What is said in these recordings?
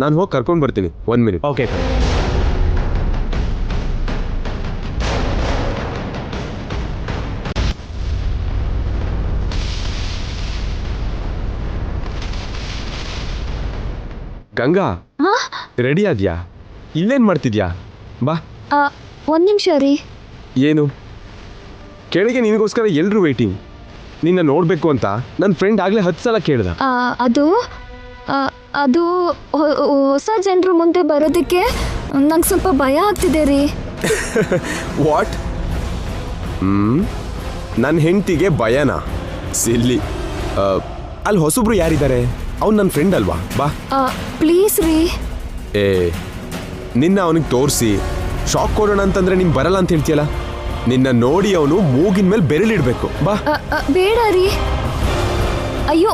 ನಾನು ಹೋಗಿ ಕರ್ಕೊಂಡು ಬರ್ತೀನಿ 1 ಮಿನಿಟ್. ಓಕೆ. ಗಂಗಾ, ರೆಡಿ ಆದ್ಯಾ? ಇಲ್ಲೇನು ಮಾಡ್ತಿದ್ಯಾ? ಬಾ. 1 ನಿಮಿಷ ರೀ. ಏನು? ಕೆಳಗೆ ನಿನಗೋಸ್ಕರ ಎಲ್ಲರೂ ವೇಟಿಂಗ್. ನಿನ್ನ ನೋಡಬೇಕು ಅಂತ ನನ್ನ ಫ್ರೆಂಡ್ ಆಗಲೇ 10 ಸಲ ಕೇಳ್ದ. ಅದು ಅದು ಹೊಸ ಜನರು ಮುಂದೆ ಬರೋದಕ್ಕೆ ನಂಗೆ ಸ್ವಲ್ಪ ಭಯ ಆಗ್ತಿದೆ ರೀ. ವಾಟ್? ನನ್ನ ಹೆಂಡತಿಗೆ ಭಯನಾ? ಸಿಲ್ಲಿ. ಅಲ್ಲಿ ಹೊಸಬ್ರು ಯಾರಿದ್ದಾರೆ? ಅವ್ನು ನನ್ನ ಫ್ರೆಂಡ್ ಅಲ್ವಾ? ಬಾ ಪ್ಲೀಸ್ ರೀ. ನಿನ್ನ ಅವನಿಗೆ ತೋರಿಸಿ ಶಾಕ್ ಕೊಡೋಣ ಅಂತಂದ್ರೆ ನೀನು ಬರಲ್ಲ ಅಂತ ಹೇಳ್ತೀಯಲ್ಲ. ನಿನ್ನ ನೋಡಿ ಅವನು ಮೂಗಿನ ಮೇಲೆ ಬೆರಳಿಡ್ಬೇಕು. ಬಾ. ಬೇಡ ರೀ. ಅಯ್ಯೋ,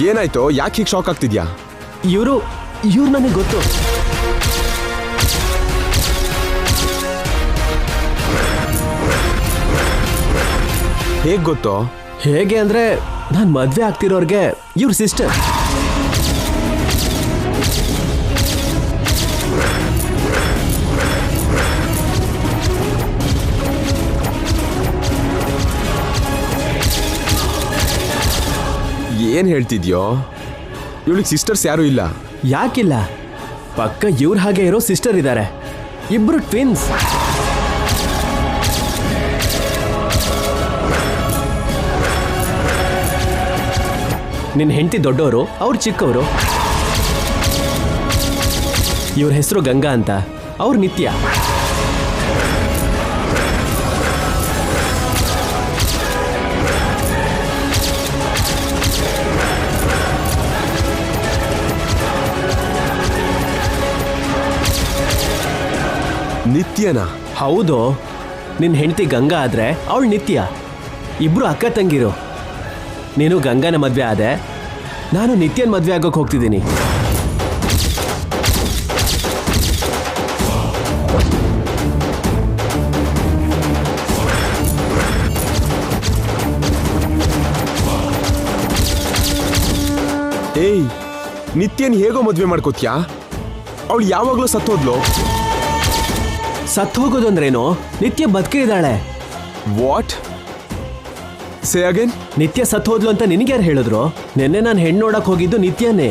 ಏನಾಯ್ತು? ಯಾಕೆ ಹೀಗೆ ಶಾಕ್ ಆಗ್ತಿದ್ಯಾ? ಇವ್ರು ನನಗೆ ಗೊತ್ತು. ಹೇಗೆ ಗೊತ್ತು? ಹೇಗೆ ಅಂದ್ರೆ ನಾನು ಮದ್ವೆ ಆಗ್ತಿರೋರ್ಗೆ ಇವ್ರ ಸಿಸ್ಟರ್. ಏನ್ ಹೇಳ್ತಿದ್ಯೋ? ಇವಳಿಗೆ ಸಿಸ್ಟರ್ಸ್ ಯಾರು ಇಲ್ಲ? ಯಾಕಿಲ್ಲ, ಪಕ್ಕ ಇವ್ರ ಹಾಗೆ ಇರೋ ಸಿಸ್ಟರ್ ಇದ್ದಾರೆ. ಇಬ್ರು ಟ್ವಿನ್ಸ್. ನಿನ್ನ ಹೆಂಡತಿ ದೊಡ್ಡವರು, ಅವ್ರು ಚಿಕ್ಕವರು. ಇವ್ರ ಹೆಸರು ಗಂಗಾ ಅಂತ, ಅವ್ರು ನಿತ್ಯ. ನಿತ್ಯನಾ? ಹೌದು, ನಿನ್ನ ಹೆಂಡತಿ ಗಂಗಾ ಆದ್ರೆ ಅವಳು ನಿತ್ಯ. ಇಬ್ರು ಅಕ್ಕ ತಂಗಿರು. ನೀನು ಗಂಗಾನ ಮದ್ವೆ ಆದೆ, ನಾನು ನಿತ್ಯನ್ ಮದ್ವೆ ಆಗೋಕೆ ಹೋಗ್ತಿದ್ದೀನಿ. ಏಯ್, ನಿತ್ಯನ್ ಹೇಗೋ ಮದ್ವೆ ಮಾಡ್ಕೋತ್ಯಾ? ಅವಳು ಯಾವಾಗ್ಲೂ ಸತ್ತೋದ್ಲು. ಸತ್ತು ಹೋಗೋದು ಅಂದ್ರೇನು? ನಿತ್ಯ ಬದುಕೇ ಇದ್ದಾಳೆ. ವಾಟ್? Say again? ನಿತ್ಯ ಸತ್ತು ಹೋದ್ಲು ಅಂತ ನಿನಗೆ ಯಾರು ಹೇಳಿದ್ರು? ನಿನ್ನೆ ನಾನು ಹೆಣ್ಣು ನೋಡಕ್ ಹೋಗಿದ್ದು ನಿತ್ಯನೇ.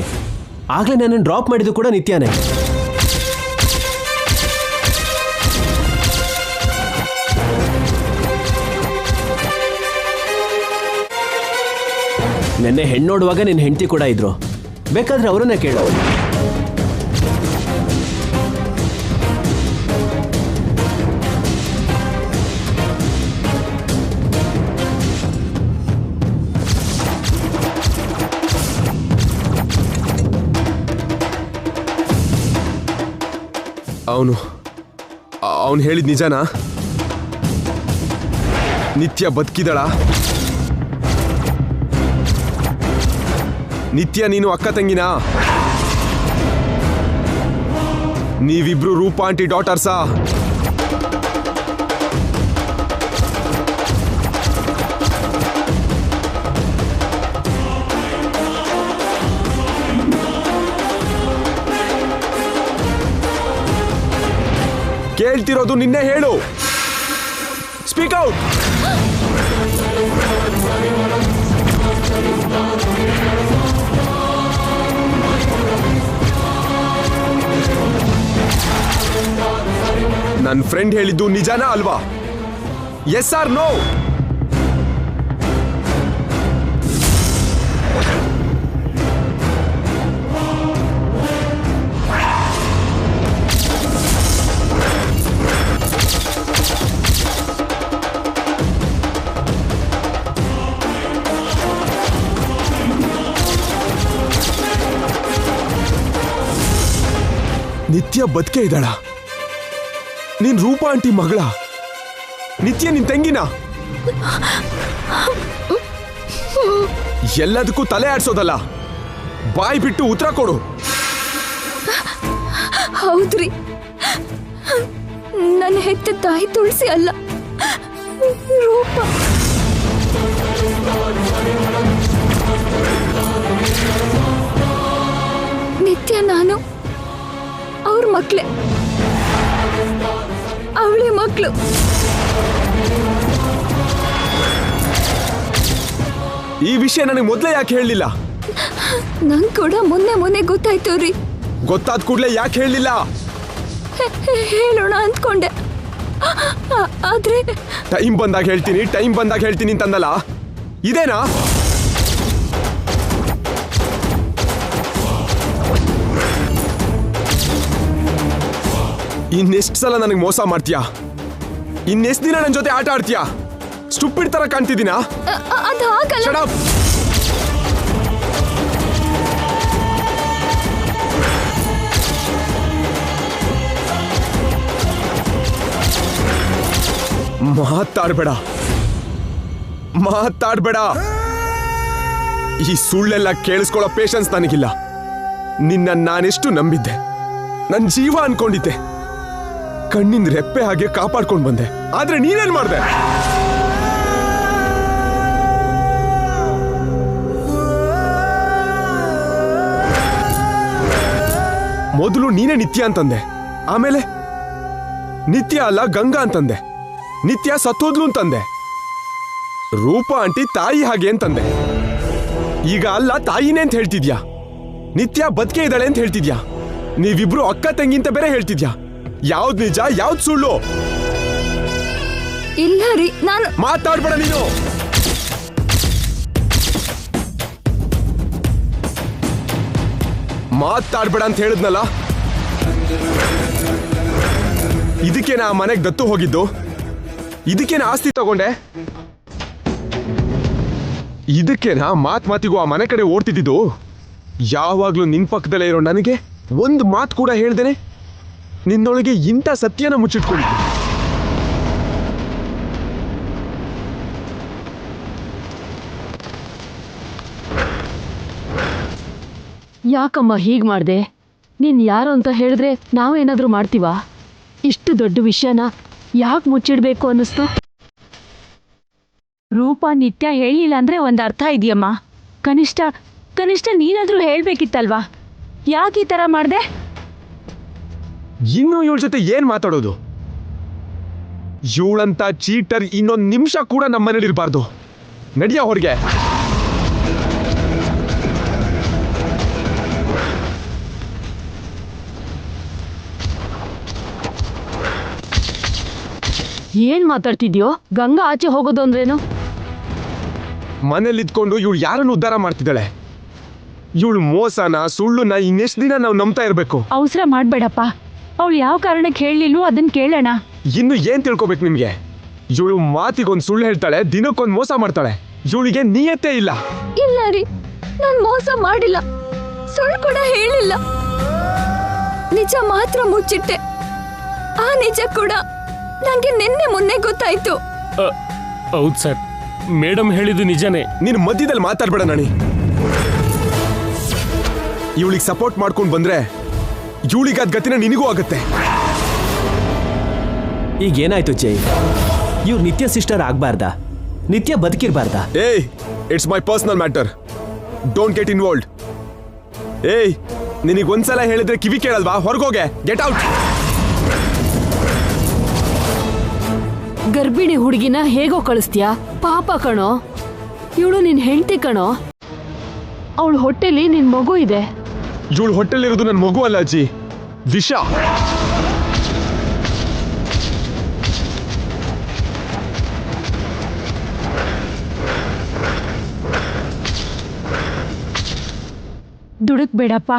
ಆಗ್ಲೇ ನನ್ನನ್ನು ಡ್ರಾಪ್ ಮಾಡಿದ್ದು ಕೂಡ ನಿತ್ಯನೇ. ನಿನ್ನೆ ಹೆಣ್ಣು ನೋಡುವಾಗ ನಿನ್ನ ಹೆಂಡತಿ ಕೂಡ ಇದ್ರು. ಬೇಕಾದ್ರೆ ಅವರನ್ನೇ ಕೇಳು. ಅವನು ಹೇಳಿದ ನಿಜನಾ? ನಿತ್ಯ ಬದುಕಿದಳ? ನಿತ್ಯ ನೀನು ಅಕ್ಕ ತಂಗಿನಾ? ನೀವಿಬ್ರು ರೂಪಾ ಆಂಟಿ ಡಾಟರ್ಸಾ? ಕೇಳ್ತಿರೋದು ನಿನ್ನೆ ಹೇಳು. Speak out. ನನ್ನ ಫ್ರೆಂಡ್ ಹೇಳಿದ್ದು ನಿಜಾನಾ ಅಲ್ವಾ? Yes or no? ನಿತ್ಯ ಬದುಕೆ ಇದ್ದಾಳ? ನೀನ್ ರೂಪಾ ಆಂಟಿ ಮಗಳ? ನಿತ್ಯ ನಿನ್ ತಂಗಿನ? ಎಲ್ಲದಕ್ಕೂ ತಲೆ ಆಡ್ಸೋದಲ್ಲ, ಬಾಯಿ ಬಿಟ್ಟು ಉತ್ತರ ಕೊಡು. ಹೌದ್ರಿ, ನನ್ನ ಹೆತ್ತ ತಾಯಿ ತುಳಸಿ ಅಲ್ಲ, ರೂಪ. ನಿತ್ಯ ನಾನು ಅವ್ರ ಮಕ್ಳೇ, ಅವಳಿ ಮಕ್ಕಳು. ಈ ವಿಷಯ ನನಗೆ ಮೊದಲೇ ಯಾಕೆ ಹೇಳಲಿಲ್ಲ? ನಂಗೆ ಕೂಡ ಮೊನ್ನೆ ಗೊತ್ತಾಯ್ತು ರೀ. ಗೊತ್ತಾದ ಕೂಡಲೇ ಯಾಕೆ ಹೇಳಲಿಲ್ಲ? ಹೇಳೋಣ ಅಂದ್ಕೊಂಡೆ, ಆದ್ರೆ ಟೈಮ್ ಬಂದಾಗ ಹೇಳ್ತೀನಿ ಅಂತಂದಲ್ಲ, ಇದೇನಾ? ಇನ್ನೆಷ್ಟು ಸಲ ನನಗೆ ಮೋಸ ಮಾಡ್ತೀಯಾ? ಇನ್ನೆಷ್ಟು ದಿನ ನನ್ನ ಜೊತೆ ಆಟ ಆಡ್ತೀಯಾ? ಸ್ಟುಪಿಡ್ ತರ ಕಾಣ್ತಿದ್ದೀನಾ? ಅದು ಆಗಲ್ಲ. Shut up! ಮಾತಾಡ್ಬೇಡ. ಈ ಸುಳ್ಳೆಲ್ಲ ಕೇಳಿಸ್ಕೊಳ್ಳೋ ಪೇಷನ್ಸ್ ನನಗಿಲ್ಲ. ನಿನ್ನ ನಾನೆಷ್ಟು ನಂಬಿದ್ದೆ, ನನ್ನ ಜೀವ ಅನ್ಕೊಂಡಿದ್ದೆ, ಕಣ್ಣಿಂದ ರೆಪ್ಪೆ ಹಾಗೆ ಕಾಪಾಡ್ಕೊಂಡು ಬಂದೆ. ಆದ್ರೆ ನೀನೇನ್ ಮಾಡ್ದೆ? ಮೊದಲು ನೀನೇ ನಿತ್ಯ ಅಂತಂದೆ, ಆಮೇಲೆ ನಿತ್ಯ ಅಲ್ಲ ಗಂಗಾ ಅಂತಂದೆ, ನಿತ್ಯ ಸತ್ತೋದ್ಲು ಅಂತಂದೆ, ರೂಪಾ ಆಂಟಿ ತಾಯಿ ಹಾಗೆ ಅಂತಂದೆ. ಈಗ ಅಲ್ಲ ತಾಯಿನೇ ಅಂತ ಹೇಳ್ತಿದ್ಯಾ, ನಿತ್ಯ ಬದುಕೆ ಇದ್ದಾಳೆ ಅಂತ ಹೇಳ್ತಿದ್ಯಾ, ನೀವಿಬ್ರು ಅಕ್ಕ ತಂಗಿ ಅಂತ ಬೇರೆ ಹೇಳ್ತಿದ್ಯಾ. ಯಾವ್ದು ನಿಜ ಯಾವ್ದು ಸುಳ್ಳು? ಇಲ್ಲ ರೀ, ನಾನು ಮಾತಾಡ್ಬೇಡ ನೀನು. ಮಾತಾಡ್ಬೇಡ ಅಂತ ಹೇಳಿದ್ನಲ್ಲ. ಇದಕ್ಕೇನ ಆ ಮನೆಗೆ ದತ್ತು ಹೋಗಿದ್ದು? ಇದಕ್ಕೇನ ಆಸ್ತಿ ತಗೊಂಡೆ? ಇದಕ್ಕೇನ ಮಾತಿಗೂ ಆ ಮನೆ ಕಡೆ ಓಡ್ತಿದ್ದು? ಯಾವಾಗ್ಲೂ ನಿನ್ ಪಕ್ಕದಲ್ಲೇ ಇರೋ ನನಗೆ ಒಂದು ಮಾತು ಕೂಡ ಹೇಳ್ದೇನೆ ನಿನ್ನೊಳಗೆ ಇಂಥ ಸತ್ಯನ ಮುಚ್ಚಿಟ್ಕೊಂಡಿದ್ದೆ. ಯಾಕಮ್ಮ ಹೀಗೆ ಮಾಡಿದೆ? ನೀನು ಯಾರು ಅಂತ ಹೇಳಿದ್ರೆ ನಾವೇನಾದರೂ ಮಾಡ್ತೀವಾ? ಇಷ್ಟು ದೊಡ್ಡ ವಿಷಯನ ಯಾಕೆ ಮುಚ್ಚಿಡಬೇಕು ಅನ್ನಿಸ್ತು? ರೂಪ ನಿತ್ಯ ಹೇಳಿಲ್ಲ ಅಂದರೆ ಒಂದು ಅರ್ಥ ಇದೆಯಮ್ಮ. ಕನಿಷ್ಠ ನೀನಾದರೂ ಹೇಳಬೇಕಿತ್ತಲ್ವಾ? ಯಾಕೆ ಈ ಥರ ಮಾಡಿದೆ? ಇನ್ನು ಇವಳ ಜೊತೆ ಏನ್ ಮಾತಾಡೋದು? ಇವಳಂತ ಚೀಟರ್ ಇನ್ನೊಂದು ನಿಮಿಷ ಕೂಡ ನಮ್ಮ ಮನೇಲಿ ಇರಬಾರ್ದು. ನಡಿಯ ಹೊರಗೆ. ಏನ್ ಮಾತಾಡ್ತಿದ್ಯೋ? ಗಂಗಾ ಆಚೆ ಹೋಗೋದು ಅಂದ್ರೇನು? ಮನೇಲಿ ಇದ್ಕೊಂಡು ಇವಳು ಯಾರನ್ನು ಉದ್ಧಾರ ಮಾಡ್ತಿದ್ದಾಳೆ? ಇವಳು ಮೋಸನ ಸುಳ್ಳುನ ಇನ್ನೆಷ್ಟು ದಿನ ನಾವು ನಂಬ್ತಾ ಇರಬೇಕು? ಅವಸರ ಮಾಡಬೇಡಪ್ಪ. ಅವಳು ಯಾವ ಕಾರಣಕ್ಕೆ ಹೇಳಲಿಲ್ವೋ ಅದನ್ನ ಕೇಳೋಣ. ಇನ್ನು ಏನ್ ತಿಳ್ಕೊಬೇಕು ನಿಮ್ಗೆ? ಇವಳು ಮಾತಿಗೊಂದು ಸುಳ್ಳು ಹೇಳ್ತಾಳೆ, ದಿನಕ್ಕೊಂದು ಮೋಸ ಮಾಡ್ತಾಳೆ. ಇವಳಿಗೆ ನಿಯತ್ತೇ ಇಲ್ಲ. ಇಲ್ಲ ರೀ, ನಾನು ಮೋಸ ಮಾಡಿಲ್ಲ, ಸುಳ್ಳು ಕೂಡ ಹೇಳಿಲ್ಲ. ನಿಜ ಮಾತ್ರ ಮುಚ್ಚಿಟ್ಟೆ. ಆ ನಿಜ ಕೂಡ ನಂಗೆ ನಿನ್ನೆ ಮೊನ್ನೆ ಗೊತ್ತಾಯ್ತು. ಹೌದು ಸರ್, ಮೇಡಮ್ ಹೇಳಿದ್ದು ನಿಜನೇ. ನೀನು ಮಧ್ಯದಲ್ಲಿ ಮಾತಾಡ್ಬೇಡ ನಾಣಿ. ಇವಳಿಗೆ ಸಪೋರ್ಟ್ ಮಾಡ್ಕೊಂಡು ಬಂದ್ರೆ ಇವಳಿಗಾದ ಗತಿನ ನಿನಗೂ ಆಗುತ್ತೆ. ಈಗ ಏನಾಯ್ತು ಜೈ? ಇವ್ರು ನಿತ್ಯ ಸಿಸ್ಟರ್ ಆಗ್ಬಾರ್ದಾ? ನಿತ್ಯ ಬದುಕಿರ್ಬಾರ್ದಾ? ಏಯ್, it's my personal matter. Don't get involved. ಏಯ್, ನಿನಗೆ ಒಂದ್ಸಲ ಹೇಳಿದ್ರೆ ಕಿವಿ ಕೇಳಲ್ವಾ? ಹೊರಗೋಗೆ, ಗೆಟ್ ಔಟ್. ಗರ್ಭಿಣಿ ಹುಡುಗಿನ ಹೇಗೋ ಕಳಿಸ್ತೀಯಾ? ಪಾಪ ಕಣೋ, ಇವಳು ನಿನ್ ಹೆಂಡತಿ ಕಣೋ. ಅವಳ ಹೊಟ್ಟೆಲಿ ನಿನ್ ಮಗು ಇದೆ. ಇವಳು ಹೊಟ್ಟೆಲಿರೋದು ನನ್ನ ಮಗು ಅಲ್ಲ ಅಜ್ಜಿ, ವಿಷ. ದುಡುಕ್ ಬೇಡಪ್ಪ,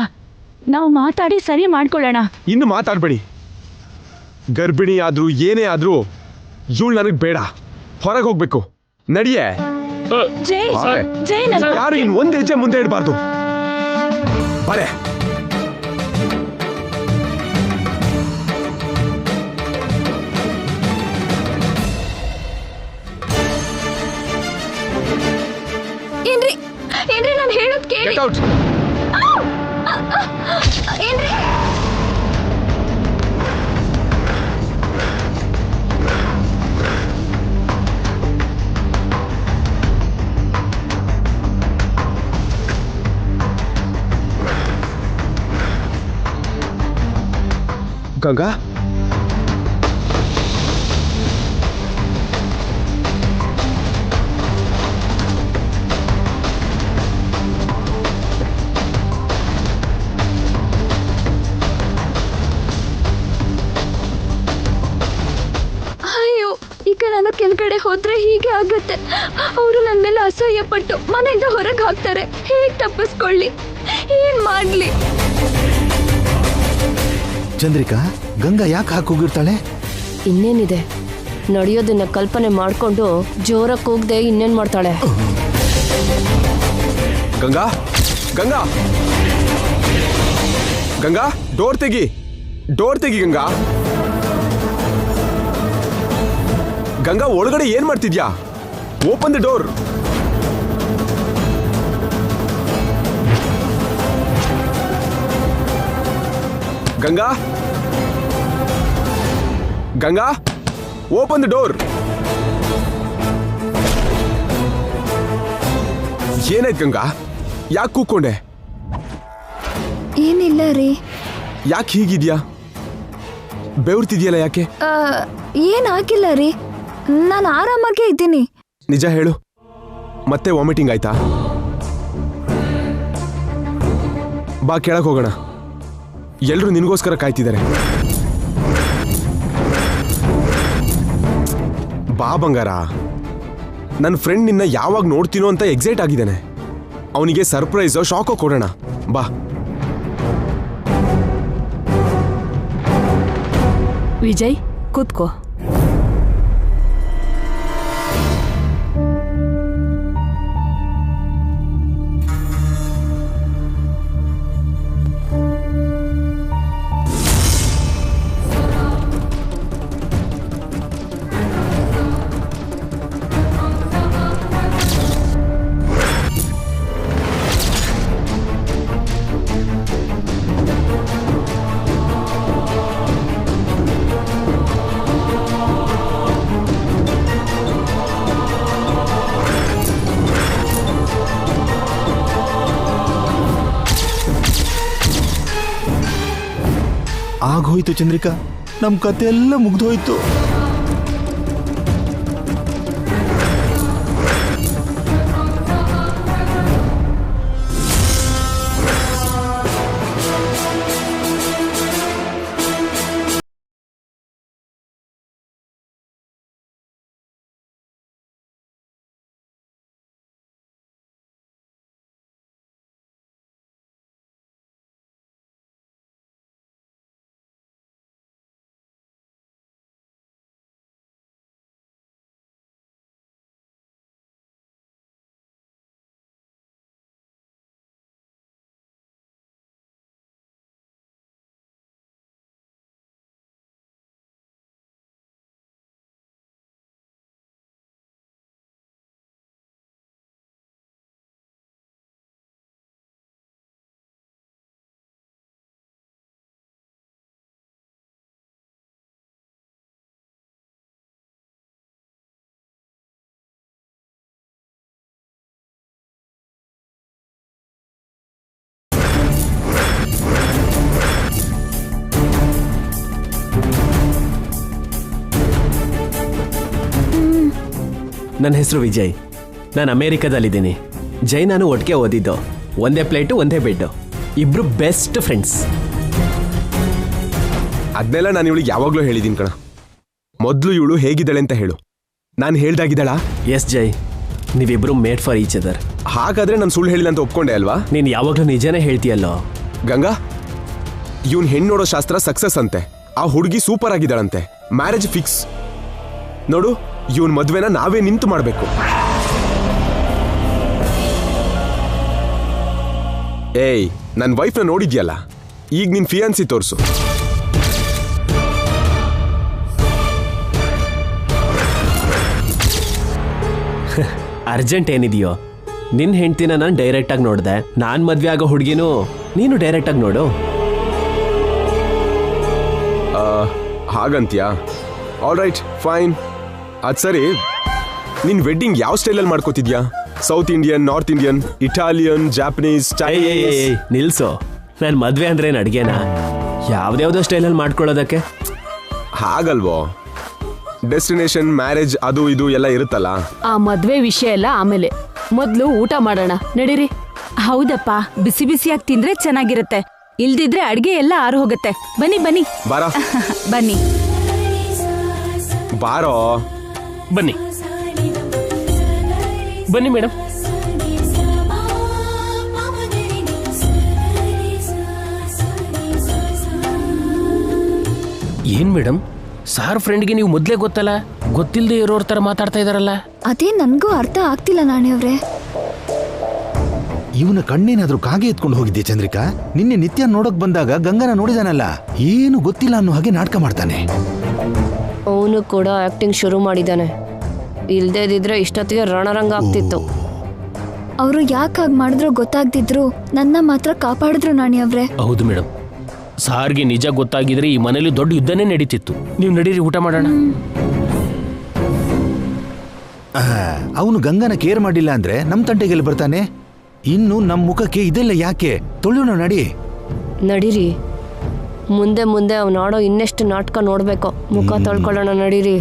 ನಾವು ಮಾತಾಡಿ ಸರಿ ಮಾಡ್ಕೊಳ್ಳೋಣ. ಇನ್ನು ಮಾತಾಡ್ಬೇಡಿ. ಗರ್ಭಿಣಿ ಆದ್ರೂ ಏನೇ ಆದ್ರೂ ಇವಳು ನನಗೆ ಬೇಡ. ಹೊರಗೆ ಹೋಗ್ಬೇಕು. ನಡಿಯೇ. ಜೈ, ಜೈ ಯಾರು ಇನ್ ಒಂದ್ ಹೆಜ್ಜೆ ಮುಂದೆ ಇಡಬಾರ್ದು. ಬರೇ. ಏನ್ರಿ ಏನ್ರಿ ನಾನು ಹೇಳೋದ್ ಕೇಳಿ. Get out. ಏನ್ರಿ? ಗಂಗಾ, ಅಯ್ಯೋ, ಈಗ ನಾನು ಕೆಳಗಡೆ ಹೋದ್ರೆ ಹೀಗೆ ಆಗುತ್ತೆ. ಅವರು ನನ್ನ ಮೇಲೆ ಅಸಹ್ಯ ಪಟ್ಟು ಮನೆಯಿಂದ ಹೊರಗೆ ಹಾಕ್ತಾರೆ. ಹೇಗ್ ತಪ್ಪಿಸ್ಕೊಳ್ಳಿ? ಏನ್ ಮಾಡ್ಲಿ? ಚಂದ್ರಿಕಾ, ಗಂಗಾ ಯಾಕೆ ಹಾಕೋಗಿರ್ತಾಳೆ? ಇನ್ನೇನಿದೆ, ನಡೆಯೋದನ್ನ ಕಲ್ಪನೆ ಮಾಡ್ಕೊಂಡು ಜೋರ ಕೂಗ್ದೆ ಇನ್ನೇನ್ ಮಾಡ್ತಾಳೆ. ಗಂಗಾ, ಗಂಗಾ, ಗಂಗಾ, ಡೋರ್ ತೆಗಿ, ಡೋರ್ ತೆಗಿ. ಗಂಗಾ, ಗಂಗಾ, ಒಳಗಡೆ ಏನ್ ಮಾಡ್ತಿದ್ಯಾ? Open the door. Ganga, Ganga, open the door. ಏನಾಯ್ತು ಗಂಗಾ? ಯಾಕೆ ಕೂತ್ಕೊಂಡೆ? ಏನಿಲ್ಲ ರೀ. ಯಾಕೆ ಹೀಗಿದ್ಯಾ? ಬೆವರ್ತಿದ್ಯಲ್ಲ ಯಾಕೆ? ಏನಾಗಿಲ್ಲ ರೀ, ನಾನು ಆರಾಮಾಗೇ ಇದ್ದೀನಿ. ನಿಜ ಹೇಳು, ಮತ್ತೆ ವಾಮಿಟಿಂಗ್ ಆಯ್ತಾ? ಬಾ, ಕೆಳಗೆ ಹೋಗೋಣ. ಎಲ್ರೂ ನಿನಗೋಸ್ಕರ ಕಾಯ್ತಿದ್ದಾರೆ. ಬಾ ಬಂಗಾರ. ನನ್ನ ಫ್ರೆಂಡ್ ನಿನ್ನ ಯಾವಾಗ ನೋಡ್ತೀನೋ ಅಂತ ಎಕ್ಸೈಟ್ ಆಗಿದ್ದಾನೆ. ಅವನಿಗೆ ಸರ್ಪ್ರೈಸೋ ಶಾಕೋ ಕೊಡೋಣ. ಬಾ. ವಿಜಯ್, ಕೂತ್ಕೋ. ಆಗೋಯ್ತು ಚಂದ್ರಿಕಾ, ನಮ್ಮ ಕತೆ ಎಲ್ಲ ಮುಗ್ದೋಯ್ತು. ನನ್ನ ಹೆಸರು ವಿಜಯ್. ನಾನು ಅಮೇರಿಕಾದಲ್ಲಿದ್ದೀನಿ. ಜೈ ನಾನು ಒಟ್ಟಿಗೆ ಓದಿದ್ದು. ಒಂದೇ ಪ್ಲೇಟು ಒಂದೇ ಬೆಡ್ಡು. ಇಬ್ರು ಬೆಸ್ಟ್ ಫ್ರೆಂಡ್ಸ್. ಅದನ್ನೆಲ್ಲ ನಾನು ಇವಳಿಗೆ ಯಾವಾಗಲೂ ಹೇಳಿದ್ದೀನಿ ಕಣ. ಮೊದಲು ಇವಳು ಹೇಗಿದ್ದಾಳೆ ಅಂತ ಹೇಳು. ನಾನು ಹೇಳ್ದಾಗಿದ್ದಾಳಾ? ಎಸ್ ಜೈ, ನೀವಿಬ್ರು ಮೇಡ್ ಫಾರ್ ಈಚ್ ಅದರ್. ಹಾಗಾದ್ರೆ ನಾನು ಸುಳ್ಳು ಹೇಳಿಲ್ಲ ಅಂತ ಒಪ್ಕೊಂಡೆ ಅಲ್ವಾ? ನೀನು ಯಾವಾಗಲೂ ನಿಜನೇ ಹೇಳ್ತೀಯಲ್ಲೋ. ಗಂಗಾ, ಇವನ್ ಹೆಣ್ಣು ನೋಡೋ ಶಾಸ್ತ್ರ ಸಕ್ಸಸ್ ಅಂತೆ. ಆ ಹುಡುಗಿ ಸೂಪರ್ ಆಗಿದ್ದಾಳಂತೆ. Marriage fix. ನೋಡು, ಇವನ್ ಮದ್ವೆನ ನಾವೇ ನಿಂತು ಮಾಡ್ಬೇಕು. ಏಯ್, ನನ್ನ ವೈಫ್ನ ನೋಡಿದ್ಯಲ್ಲ, ಈಗ ನಿನ್ ಫಿಯಾನ್ಸಿ ತೋರ್ಸು. ಅರ್ಜೆಂಟ್ ಏನಿದೆಯೋ? ನಿನ್ನ ಹೆಂಡ್ತಿನ ನಾನು ಡೈರೆಕ್ಟಾಗಿ ನೋಡಿದೆ. ನಾನು ಮದುವೆ ಆಗೋ ಹುಡುಗಿನೂ ನೀನು ಡೈರೆಕ್ಟಾಗಿ ನೋಡು. ಹಾಗಂತ್ಯಾ? All right, fine. ಅದು ಸರಿ, ನಿನ್ ವೆಡ್ಡಿಂಗ್ ಯಾವ ಸ್ಟೈಲಲ್ಲಿ ಮಾಡ್ಕೋತಿದ್ಯಾ? South Indian, north Indian, Italian, Japanese, Chinese? ನಿಲ್ಸು. ನಾನು ಮದುವೆ ಅಂದ್ರೇನು ಅಡುಗೆನಾ? ಯಾವ್ದ್ಯಾವ್ದೋ ಸ್ಟೈಲಲ್ಲಿ ಮಾಡ್ಕೊಳ್ಳೋದಕ್ಕೆ? ಹಾಗಲ್ವೋ, ಡೆಸ್ಟಿನೇಷನ್, ಮ್ಯಾರೇಜ್, ಅದು ಇದು ಎಲ್ಲ ಇರುತ್ತಲ್ಲ. ಆ ಮದ್ವೆ ವಿಷಯ ಎಲ್ಲ ಆಮೇಲೆ. ಮೊದ್ಲು ಊಟ ಮಾಡೋಣ, ನಡೀರಿ. ಹೌದಪ್ಪ, ಬಿಸಿ ಬಿಸಿಯಾಗಿ ತಿಂದ್ರೆ ಚೆನ್ನಾಗಿರುತ್ತೆ. ಇಲ್ದಿದ್ರೆ ಅಡ್ಗೆ ಎಲ್ಲ ಆರು ಹೋಗುತ್ತೆ. ಬನ್ನಿ ಬನ್ನಿ ಬಾರ. ಬನ್ನಿ. ಬಾರೋ. ಬನ್ನಿ ಬನ್ನಿ ಮೇಡಮ್. ಏನ್ ಮೇಡಮ್, ಸಾರ್ ಫ್ರೆಂಡ್ಗೆ ನೀವು ಮೊದಲೇ ಗೊತ್ತಲ್ಲ, ಗೊತ್ತಿಲ್ಲದೆ ಇರೋರ್ ತರ ಮಾತಾಡ್ತಾ ಇದಾರಲ್ಲ? ಅದೇ ನನ್ಗೂ ಅರ್ಥ ಆಗ್ತಿಲ್ಲ ನಾಣಿಯವ್ರೆ. ಇವನ ಕಣ್ಣೇನಾದ್ರೂ ಕಾಗೆ ಎತ್ಕೊಂಡು ಹೋಗಿದ್ದೆ ಚಂದ್ರಿಕಾ? ನಿನ್ನೆ ನಿತ್ಯ ನೋಡಕ್ ಬಂದಾಗ ಗಂಗನ ನೋಡಿದಾನಲ್ಲ, ಏನು ಗೊತ್ತಿಲ್ಲ ಅನ್ನೋ ಹಾಗೆ ನಾಟಕ ಮಾಡ್ತಾನೆ. ಅವನು ಕೂಡ ಆಕ್ಟಿಂಗ್ ಶುರು ಮಾಡಿದ್ದಾನೆ. ಇಲ್ದೇ ಇದ್ರೆ ಇಷ್ಟೊತ್ತಿಗೆ ರಣರಂಗ ಆಗ್ತಿತ್ತು. ಅವರು ಯಾಕೆ ಹಾಗೆ ಮಾಡಿದ್ರು ಗೊತ್ತಾಗ್ದಿದ್ರು ನನ್ನ ಮಾತ್ರ ಕಾಪಾಡಿದ್ರು ನಾಣಿಯವ್ರೆ. ಹೌದು ಮೇಡಮ್, ಸಾರ್ಗೆ ನಿಜ ಗೊತ್ತಾಗಿದ್ರೆ ಈ ಮನೇಲಿ ದೊಡ್ಡ ಯುದ್ಧನೇ ನಡೀತಿತ್ತು. ನೀವು ನಡೀರಿ, ಊಟ ಮಾಡೋಣ. ಅವನು ಗಂಗನ ಕೇರ್ ಮಾಡಿಲ್ಲ ಅಂದ್ರೆ ನಮ್ ತಂಟೆಗೆಲ್ಲ ಬರ್ತಾನೆ. ಇನ್ನು ನಮ್ ಮುಖಕ್ಕೆ ಇದೆಲ್ಲ ಯಾಕೆ? ತೊಳೆಯೋಣ, ನಡಿ. ನಡೀರಿ. ಮುಂದೆ ಮುಂದೆ ಅವನಾಡೋ ಇನ್ನೆಷ್ಟು ನಾಟಕ ನೋಡ್ಬೇಕೋ. ಮುಖ ತೊಳ್ಕೊಳ್ಳೋಣ, ನಡೀರಿ.